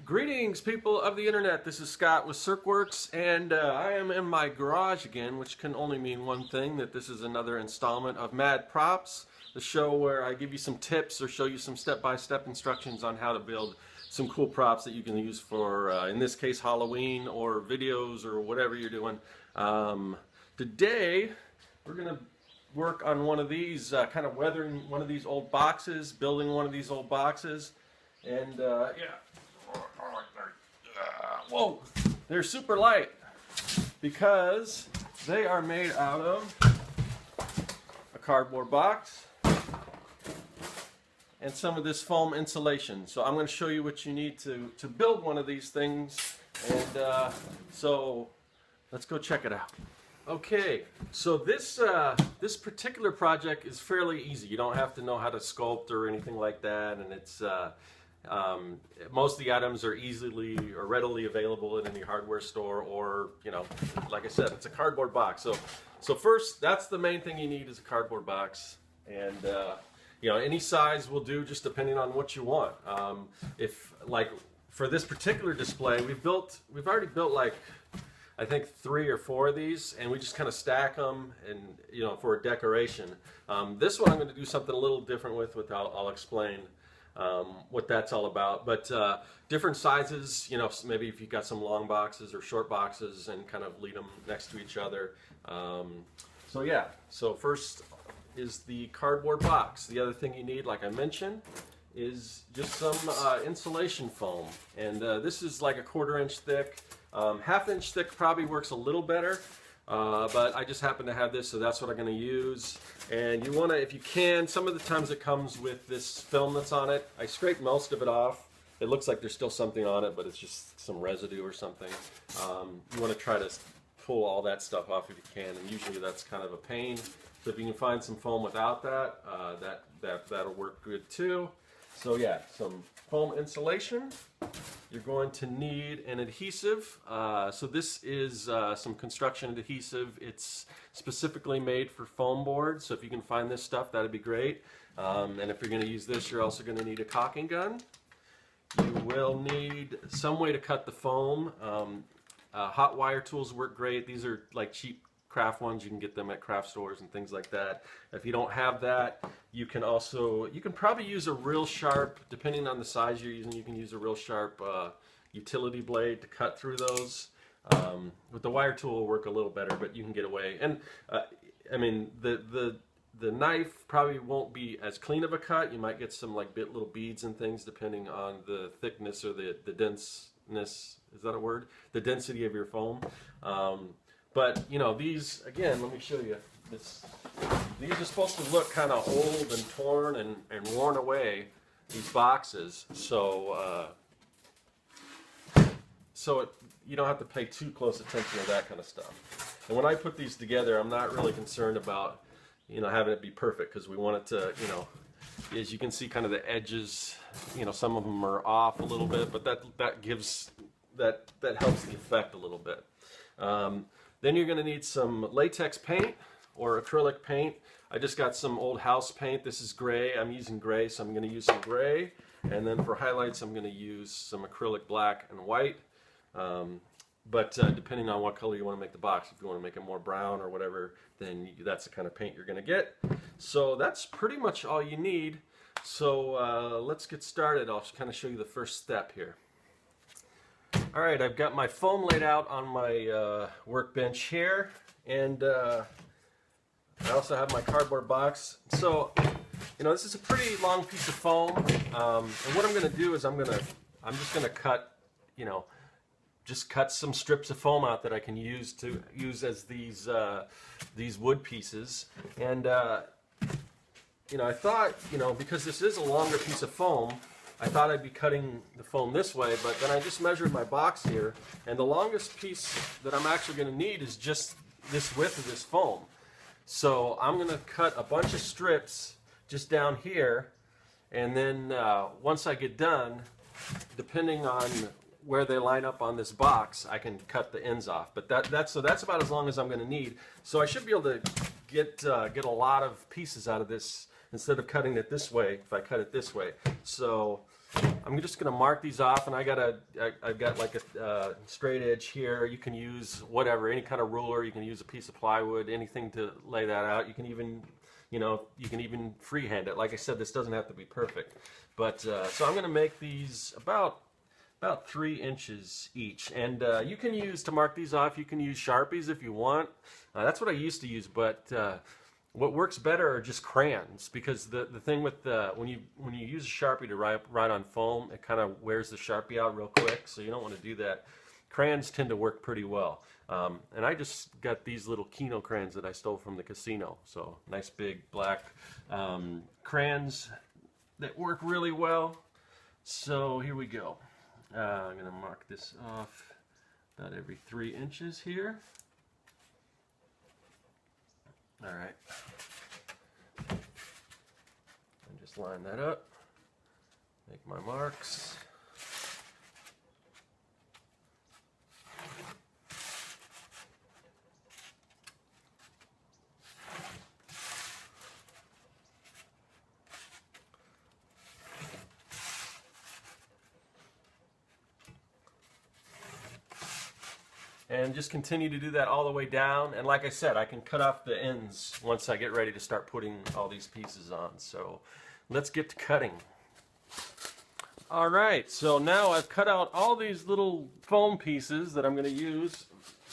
Greetings, people of the internet. This is Scott with CircWorks, and I am in my garage again, which can only mean one thing, that this is another installment of Mad Props, the show where I give you some tips or show you some step-by-step instructions on how to build some cool props that you can use for, in this case, Halloween or videos or whatever you're doing. Today, we're going to work on one of these, kind of weathering one of these old boxes, building one of these old boxes, and yeah. Whoa, they're super light because they are made out of a cardboard box and some of this foam insulation. So I'm going to show you what you need to build one of these things, and so let's go check it out. Okay, so this particular project is fairly easy. You don't have to know how to sculpt or anything like that, and it's most of the items are easily or readily available in any hardware store, or, you know, like I said, it's a cardboard box. So first, that's the main thing you need, is a cardboard box, and you know, any size will do, just depending on what you want. If, like, for this particular display, we've already built, like, I think 3 or 4 of these, and we just kind of stack them, and, you know, for a decoration. This one I'm going to do something a little different with, which I'll explain what that's all about. But different sizes, you know, maybe if you've got some long boxes or short boxes, and kind of lead them next to each other. So yeah, so first is the cardboard box. The other thing you need, like I mentioned, is just some insulation foam, and this is like a 1/4 inch thick. 1/2 inch thick probably works a little better, but I just happen to have this, so that's what I'm going to use. And you want to, if you can, some of the times it comes with this film that's on it. I scraped most of it off. It looks like there's still something on it, but it's just some residue or something. You want to try to pull all that stuff off if you can, and usually that's kind of a pain. So if you can find some foam without that, that'll work good too. So yeah, some foam insulation. You're going to need an adhesive. So this is some construction adhesive. It's specifically made for foam boards, so if you can find this stuff, that'd be great. And if you're going to use this, you're also going to need a caulking gun. You will need some way to cut the foam. Hot wire tools work great. These are like cheap craft ones. You can get them at craft stores and things like that. If you don't have that, you can probably use a real sharp, depending on the size you're using, you can use a real sharp utility blade to cut through those. With the wire tool will work a little better, but you can get away. And I mean, the knife probably won't be as clean of a cut. You might get some like little beads and things depending on the thickness or the denseness, is that a word? The density of your foam. But, you know, these, again, let me show you this. These are supposed to look kind of old and torn and worn away, these boxes. So, you don't have to pay too close attention to that kind of stuff. And when I put these together, I'm not really concerned about, you know, having it be perfect, because we want it to, you know, as you can see, kind of the edges, you know, some of them are off a little bit, but that gives, that helps the effect a little bit. Then you're going to need some latex paint or acrylic paint. I just got some old house paint. This is gray. I'm using gray, so I'm going to use some gray. And then for highlights, I'm going to use some acrylic black and white. But depending on what color you want to make the box, if you want to make it more brown or whatever, then that's the kind of paint you're going to get. So that's pretty much all you need. So let's get started. I'll kind of show you the first step here. Alright, I've got my foam laid out on my workbench here, and I also have my cardboard box. So, you know, this is a pretty long piece of foam, and what I'm going to do is I'm just going to cut, you know, just cut some strips of foam out that I can use as these wood pieces. And you know, I thought, you know, because this is a longer piece of foam, I thought I'd be cutting the foam this way, but then I just measured my box here, and the longest piece that I'm actually going to need is just this width of this foam. So I'm going to cut a bunch of strips just down here, and then once I get done, depending on where they line up on this box, I can cut the ends off. But that's about as long as I'm going to need. So I should be able to get a lot of pieces out of this instead of cutting it this way. If I cut it this way, so I'm just going to mark these off, and I've got like a straight edge here. You can use whatever, any kind of ruler. You can use a piece of plywood, anything to lay that out. You can even, you can even freehand it. Like I said, this doesn't have to be perfect. But so I'm going to make these about 3 inches each, and you can use, to mark these off, you can use Sharpies if you want. That's what I used to use, but what works better are just crayons, because the thing with when you use a Sharpie to write on foam, it kind of wears the Sharpie out real quick, so you don't want to do that. Crayons tend to work pretty well, and I just got these little Kino crayons that I stole from the casino. So nice big black crayons that work really well. So here we go. I'm going to mark this off about every 3 inches here. All right. And just line that up. Make my marks. And just continue to do that all the way down. And like I said, I can cut off the ends once I get ready to start putting all these pieces on. So let's get to cutting. All right, so now I've cut out all these little foam pieces that I'm going to use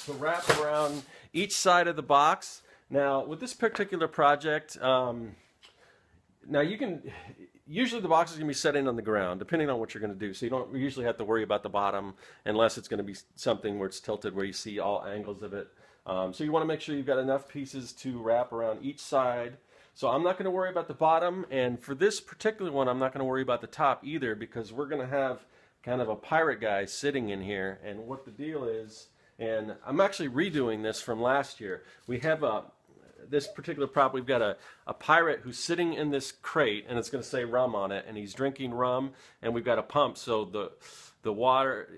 to wrap around each side of the box. Now with this particular project, now you can, usually the box is going to be set in on the ground, depending on what you're going to do. So you don't usually have to worry about the bottom unless it's going to be something where it's tilted, where you see all angles of it. So you want to make sure you've got enough pieces to wrap around each side. So I'm not going to worry about the bottom, and for this particular one, I'm not going to worry about the top either, because we're going to have kind of a pirate guy sitting in here. And what the deal is, and I'm actually redoing this from last year. We have this particular prop, we've got a pirate who's sitting in this crate, and it's going to say rum on it, and he's drinking rum, and we've got a pump. So the water,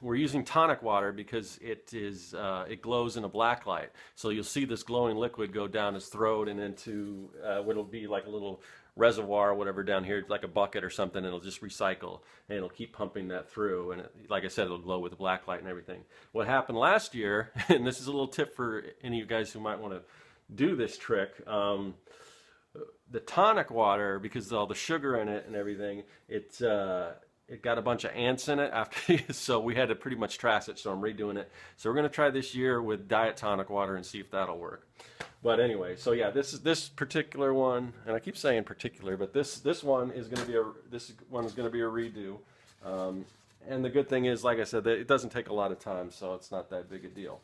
we're using tonic water because it glows in a black light. So you'll see this glowing liquid go down his throat and into what'll be like a little reservoir or whatever down here, like a bucket or something, and it'll just recycle, and it'll keep pumping that through, and like I said, it'll glow with the black light and everything. What happened last year, and this is a little tip for any of you guys who might want to do this trick, the tonic water, because of all the sugar in it and everything, it got a bunch of ants in it after, so we had to pretty much trash it, so I'm redoing it. So we're going to try this year with diet tonic water and see if that'll work. But anyway, so yeah, this particular one, and I keep saying particular, but this one is going to be a redo. And the good thing is, like I said, that it doesn't take a lot of time, so it's not that big a deal.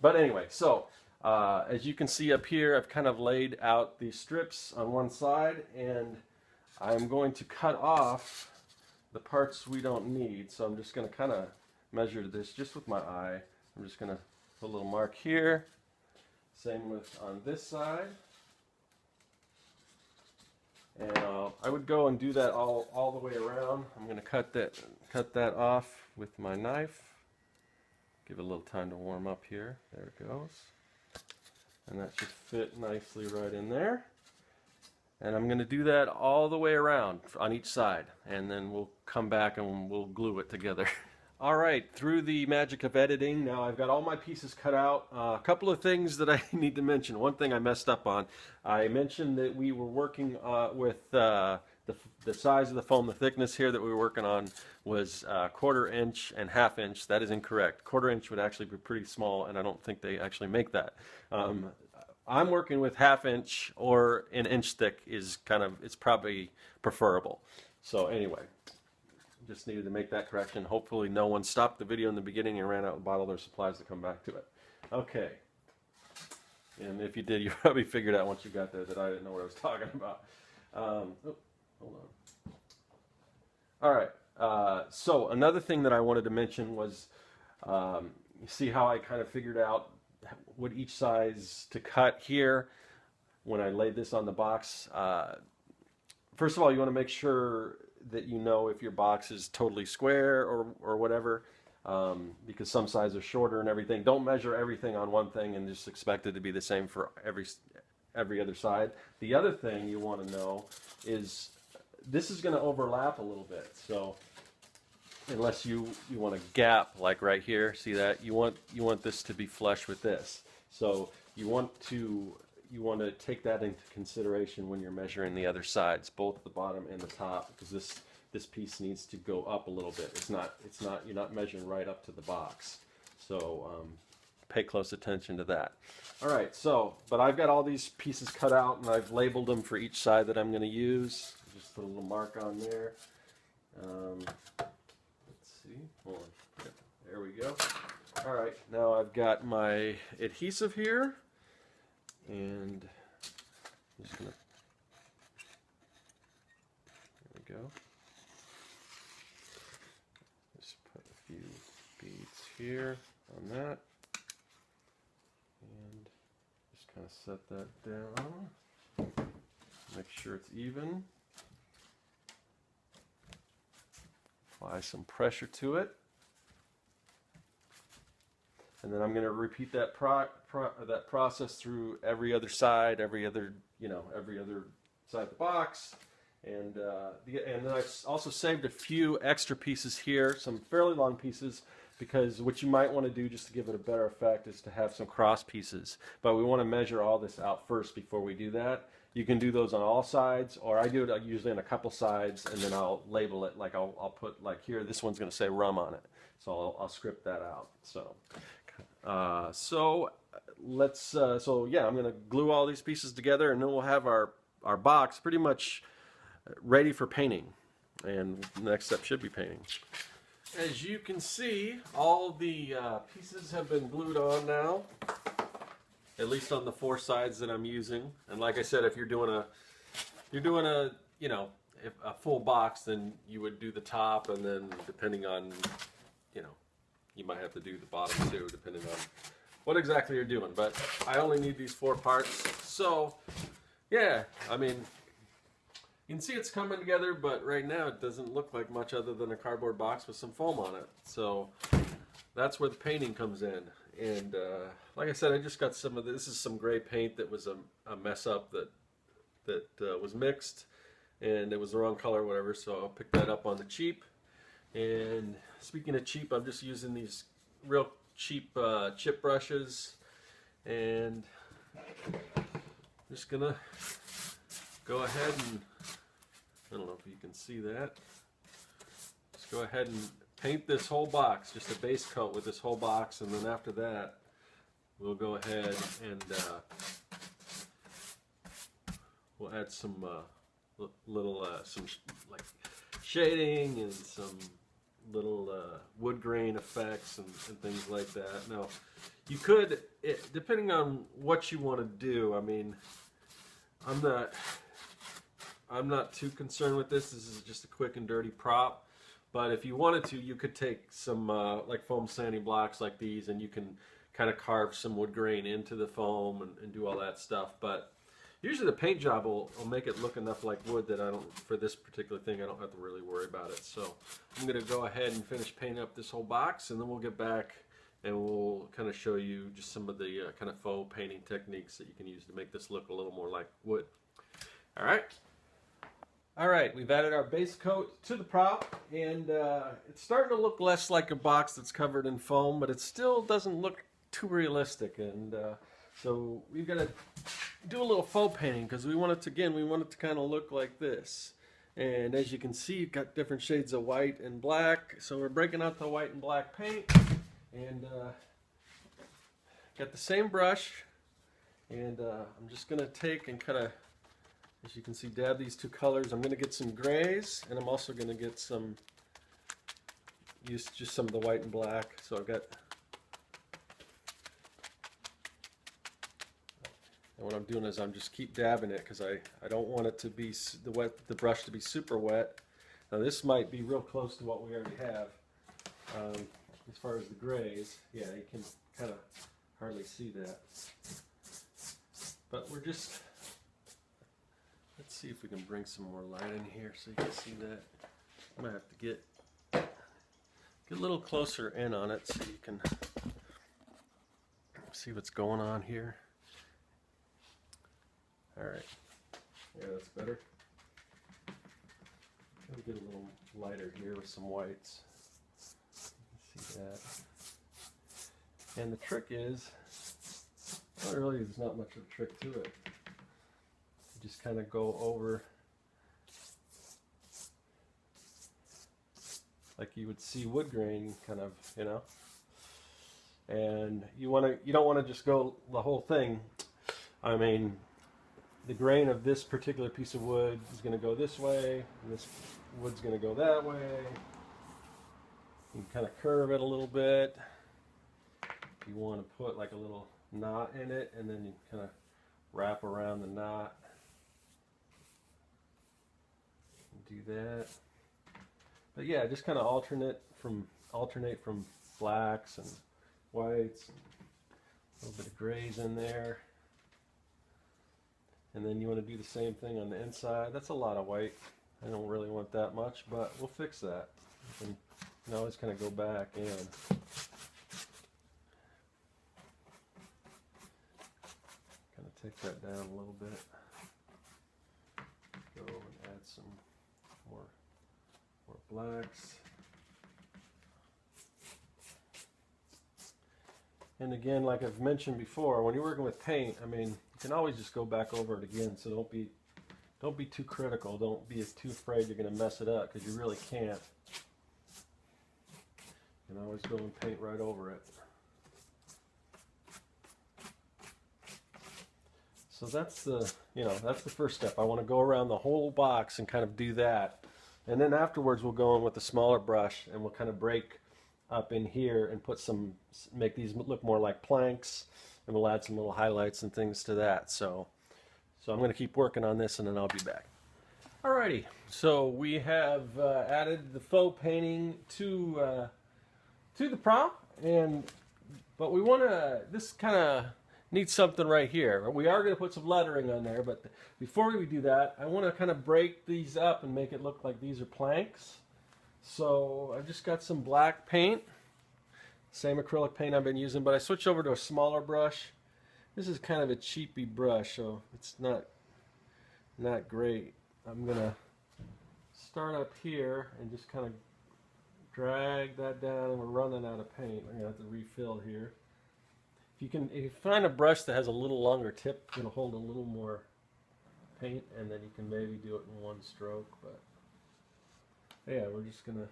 But anyway, so as you can see up here, I've kind of laid out these strips on one side, and I'm going to cut off the parts we don't need. So I'm just going to kind of measure this just with my eye. I'm just going to put a little mark here. Same with on this side. And I would go and do that all the way around. I'm going to cut that off with my knife. Give it a little time to warm up here. There it goes. And that should fit nicely right in there. And I'm going to do that all the way around on each side, and then we'll come back and we'll glue it together. All right, through the magic of editing, now I've got all my pieces cut out. A couple of things that I need to mention. One thing I messed up on. I mentioned that we were working with the size of the foam, the thickness here that we were working on was 1/4 inch and 1/2 inch. That is incorrect. 1/4 inch would actually be pretty small, and I don't think they actually make that. I'm working with 1/2 inch or an inch thick is it's probably preferable. So anyway, just needed to make that correction. Hopefully no one stopped the video in the beginning and ran out and bought all their supplies to come back to it. Okay. And if you did, you probably figured out once you got there that I didn't know what I was talking about. Hold on. All right. So another thing that I wanted to mention was, you see how I kind of figured out what each size to cut here when I laid this on the box. First of all, you want to make sure that you know if your box is totally square or whatever, because some sides are shorter and everything. Don't measure everything on one thing and just expect it to be the same for every other side. The other thing you want to know is this is going to overlap a little bit. So unless you want a gap like right here, see that? You want this to be flush with this. So you want to take that into consideration when you're measuring the other sides, both the bottom and the top, because this piece needs to go up a little bit. You're not measuring right up to the box. So pay close attention to that. All right, so, but I've got all these pieces cut out and I've labeled them for each side that I'm going to use. Just put a little mark on there. Let's see, hold on. Yep, there we go. All right, now I've got my adhesive here, and I'm just gonna, there we go. Just put a few beads here on that, and just kind of set that down. Make sure it's even. Apply some pressure to it. And then I'm going to repeat that that process through every other side, every other side of the box, and then I also saved a few extra pieces here, some fairly long pieces, because what you might want to do just to give it a better effect is to have some cross pieces. But we want to measure all this out first before we do that. You can do those on all sides, or I do it usually on a couple sides, and then I'll label it. Like I'll put, like here, this one's going to say rum on it, so I'll script that out. So. So yeah, I'm going to glue all these pieces together, and then we'll have our box pretty much ready for painting. And the next step should be painting. As you can see, all the pieces have been glued on now, at least on the 4 sides that I'm using. And like I said, if you're doing a a full box, then you would do the top, and then depending on, you might have to do the bottom too, depending on what exactly you're doing. But I only need these 4 parts. So, yeah, I mean, you can see it's coming together, but right now it doesn't look like much other than a cardboard box with some foam on it. So that's where the painting comes in. And like I said, I just got some of this. This is some gray paint that was a mess up that was mixed, and it was the wrong color or whatever, so I'll pick that up on the cheap. And speaking of cheap, I'm just using these real cheap chip brushes, and I'm just gonna go ahead and, I don't know if you can see that, just go ahead and paint this whole box, just a base coat with this whole box, and then after that we'll go ahead and we'll add some some like shading and some little wood grain effects and things like that. Now, you could, depending on what you want to do, I mean, I'm not too concerned with this. This is just a quick and dirty prop. But if you wanted to, you could take some like foam sanding blocks like these, and you can kind of carve some wood grain into the foam and do all that stuff. But usually the paint job will make it look enough like wood that for this particular thing, I don't have to really worry about it. So I'm going to go ahead and finish painting up this whole box, and then we'll get back and we'll kind of show you just some of the kind of faux painting techniques that you can use to make this look a little more like wood. All right. All right, we've added our base coat to the prop, and it's starting to look less like a box that's covered in foam, but it still doesn't look too realistic. And so we've got to do a little faux painting, because we want it to kind of look like this. And as you can see, you've got different shades of white and black, so we're breaking out the white and black paint, and got the same brush, and I'm just going to take and kind of, as you can see, dab these 2 colors. I'm going to get some grays, and I'm also going to get use just some of the white and black. So I've got, and what I'm doing is I'm just keep dabbing it, because I don't want it to be the brush to be super wet. Now this might be real close to what we already have as far as the grays. Yeah, you can kind of hardly see that, but we're just, let's see if we can bring some more light in here so you can see that. I'm gonna have to get a little closer in on it so you can see what's going on here. All right, yeah, that's better. Try to get a little lighter here with some whites. See that? And the trick is, well, really, there's not much of a trick to it. You just kind of go over like you would see wood grain, kind of, you know. And you don't want to just go the whole thing. I mean, the grain of this particular piece of wood is going to go this way, and this wood's going to go that way. You can kind of curve it a little bit. You want to put like a little knot in it, and then you kind of wrap around the knot. Do that. But yeah, just kind of alternate from blacks and whites, a little bit of grays in there. And then you want to do the same thing on the inside. That's a lot of white. I don't really want that much, but we'll fix that. You can always kind of go back in. Kind of take that down a little bit. Go and add some more blacks. And again, like I've mentioned before, when you're working with paint, I mean, you can always just go back over it again. So don't be too critical. Don't be too afraid you're going to mess it up, because you really can't. You can always go and paint right over it. So that's the first step. I want to go around the whole box and kind of do that. And then afterwards we'll go in with a smaller brush and we'll kind of break up in here and make these look more like planks, and we'll add some little highlights and things to that. So I'm going to keep working on this, and then I'll be back. Alrighty, so we have added the faux painting to the prop, but we want to, this kind of needs something right here. We are going to put some lettering on there, but before we do that, I want to kind of break these up and make it look like these are planks. So I've just got some black paint, same acrylic paint I've been using, but I switched over to a smaller brush. This is kind of a cheapy brush, so it's not great. I'm going to start up here and just kind of drag that down, and we're running out of paint. I'm going to have to refill here. If you find a brush that has a little longer tip, it'll hold a little more paint, and then you can maybe do it in one stroke. But yeah, we're just gonna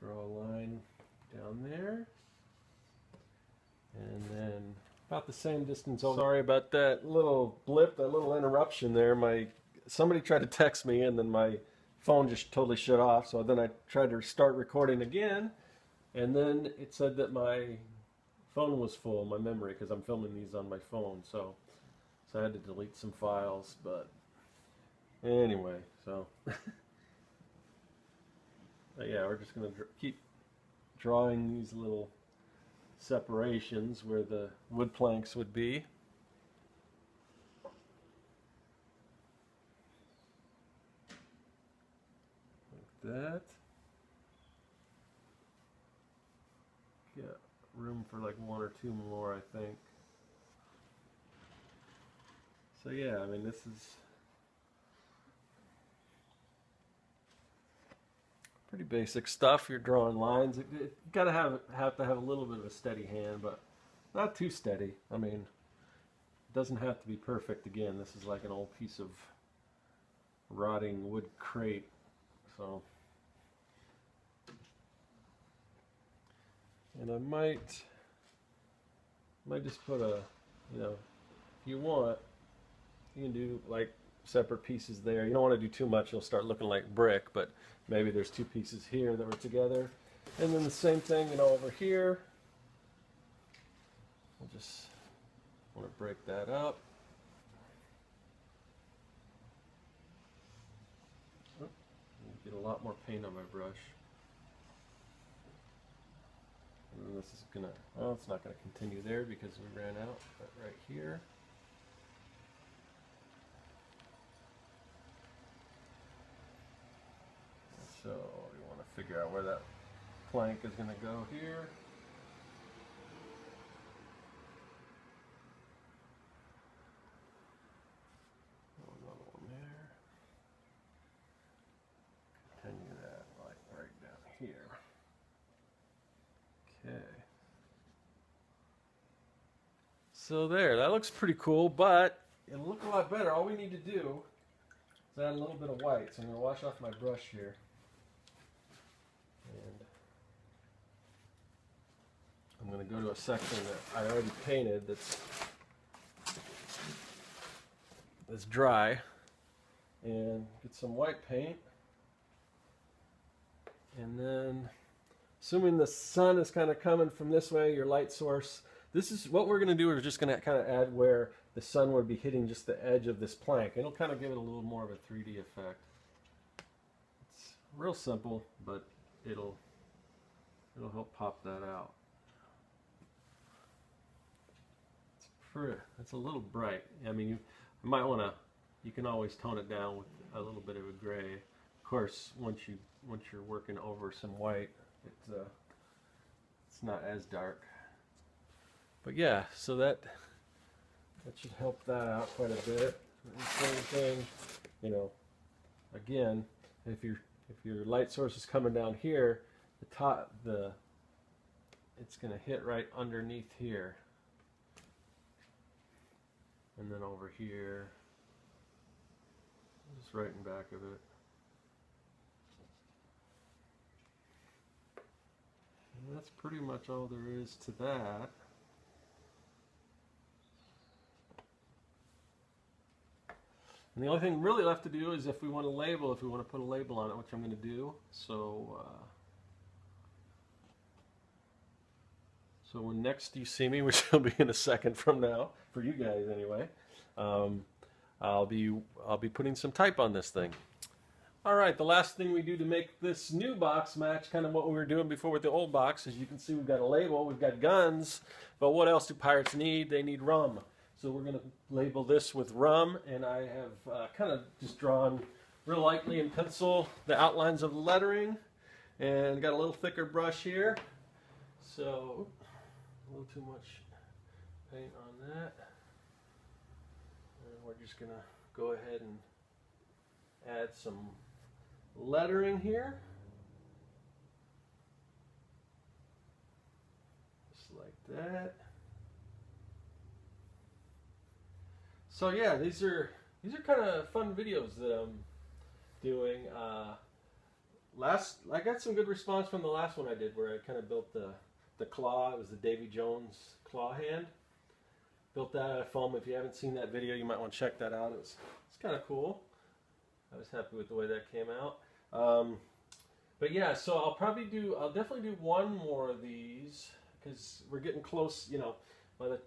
draw a line down there, and then about the same distance over. Sorry about that little blip, that little interruption there. Somebody tried to text me, and then my phone just totally shut off. So then I tried to start recording again. And then it said that my phone was full, my memory, because I'm filming these on my phone. So I had to delete some files. But anyway, so yeah, we're just going to keep drawing these little separations where the wood planks would be. Like that. Got room for like one or two more, I think. So yeah, I mean, this is pretty basic stuff. You're drawing lines. You gotta have to have a little bit of a steady hand, but not too steady. I mean, it doesn't have to be perfect. Again, this is like an old piece of rotting wood crate, so. And I might just put a, if you want, you can do like separate pieces there. You don't want to do too much, you'll start looking like brick, but maybe there's two pieces here that were together. And then the same thing, over here. I just want to break that up. Oh, get a lot more paint on my brush. And this is gonna, well, it's not gonna continue there because we ran out, but right here. So you want to figure out where that plank is going to go here. Another one there. Continue that like right down here. Okay. So there, that looks pretty cool, but it'll look a lot better. All we need to do is add a little bit of white. So I'm going to wash off my brush here. And I'm going to go to a section that I already painted that's dry, and get some white paint. And then, assuming the sun is kind of coming from this way, your light source, this is what we're going to do. We're just going to kind of add where the sun would be hitting just the edge of this plank. It'll kind of give it a little more of a 3D effect. It's real simple, but it'll help pop that out. It's a little bright. I mean, you might want to. You can always tone it down with a little bit of a gray. Of course, once you're working over some white, it's not as dark. But yeah, so that should help that out quite a bit. And same thing, you know. Again, if your light source is coming down here, it's going to hit right underneath here. And then over here, just right in back of it. And that's pretty much all there is to that. And the only thing really left to do is if we want to put a label on it, which I'm going to do. So when next you see me, which will be in a second from now, for you guys anyway, I'll be putting some type on this thing. All right, the last thing we do to make this new box match kind of what we were doing before with the old box, as you can see, we've got a label, we've got guns, but what else do pirates need? They need rum. So we're going to label this with rum, and I have kind of just drawn real lightly in pencil the outlines of the lettering, and got a little thicker brush here. So a little too much paint on that. And we're just going to go ahead and add some lettering here. Just like that. So yeah, these are kind of fun videos that I'm doing. I got some good response from the last one I did, where I kind of built the claw. It was the Davy Jones claw hand. Built that out of foam. If you haven't seen that video, you might want to check that out. It's kind of cool. I was happy with the way that came out. But yeah, so I'll definitely do one more of these, because we're getting close. You know, by the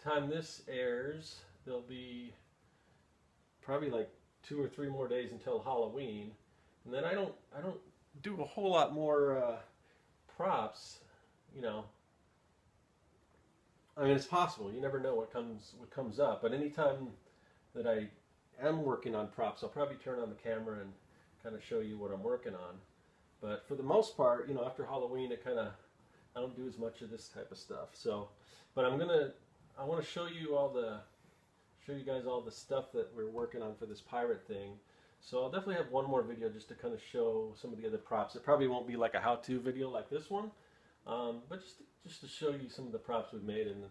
time this airs, there'll be probably like 2 or 3 more days until Halloween, and then I don't do a whole lot more props. You know, I mean, it's possible. You never know what comes up. But anytime that I am working on props, I'll probably turn on the camera and kind of show you what I'm working on. But for the most part, you know, after Halloween, I don't do as much of this type of stuff. So, but I want to show you guys all the stuff that we're working on for this pirate thing. So I'll definitely have one more video just to kind of show some of the other props. It probably won't be like a how-to video like this one, but just to show you some of the props we've made, and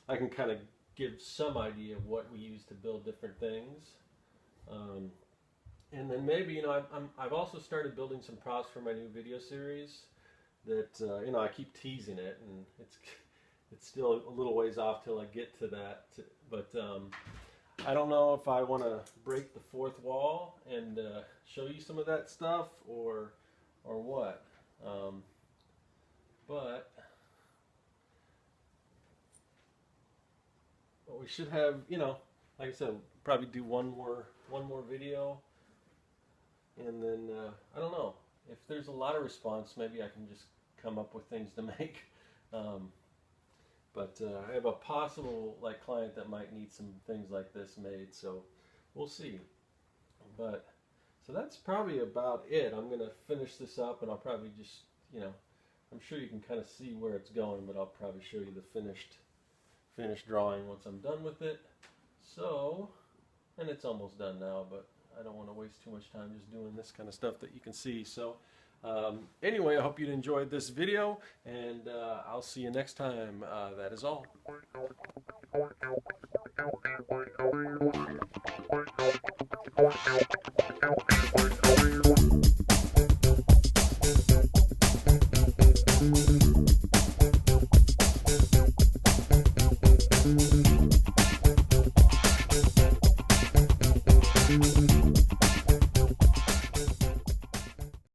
I can kind of give some idea of what we use to build different things. And then maybe, you know, I've also started building some props for my new video series that, you know, I keep teasing it, and it's still a little ways off till I get to that. But I don't know if I want to break the fourth wall and show you some of that stuff or what. But we should have, you know, like I said, probably do one more video, and then I don't know, if there's a lot of response, maybe I can just come up with things to make. But I have a possible client that might need some things like this made, so we'll see. But So that's probably about it. I'm going to finish this up, and I'll probably just, you know, I'm sure you can kind of see where it's going, but I'll probably show you the finished drawing once I'm done with it. So, and it's almost done now, but I don't want to waste too much time just doing this kind of stuff that you can see. So anyway, I hope you enjoyed this video, and I'll see you next time. That is all.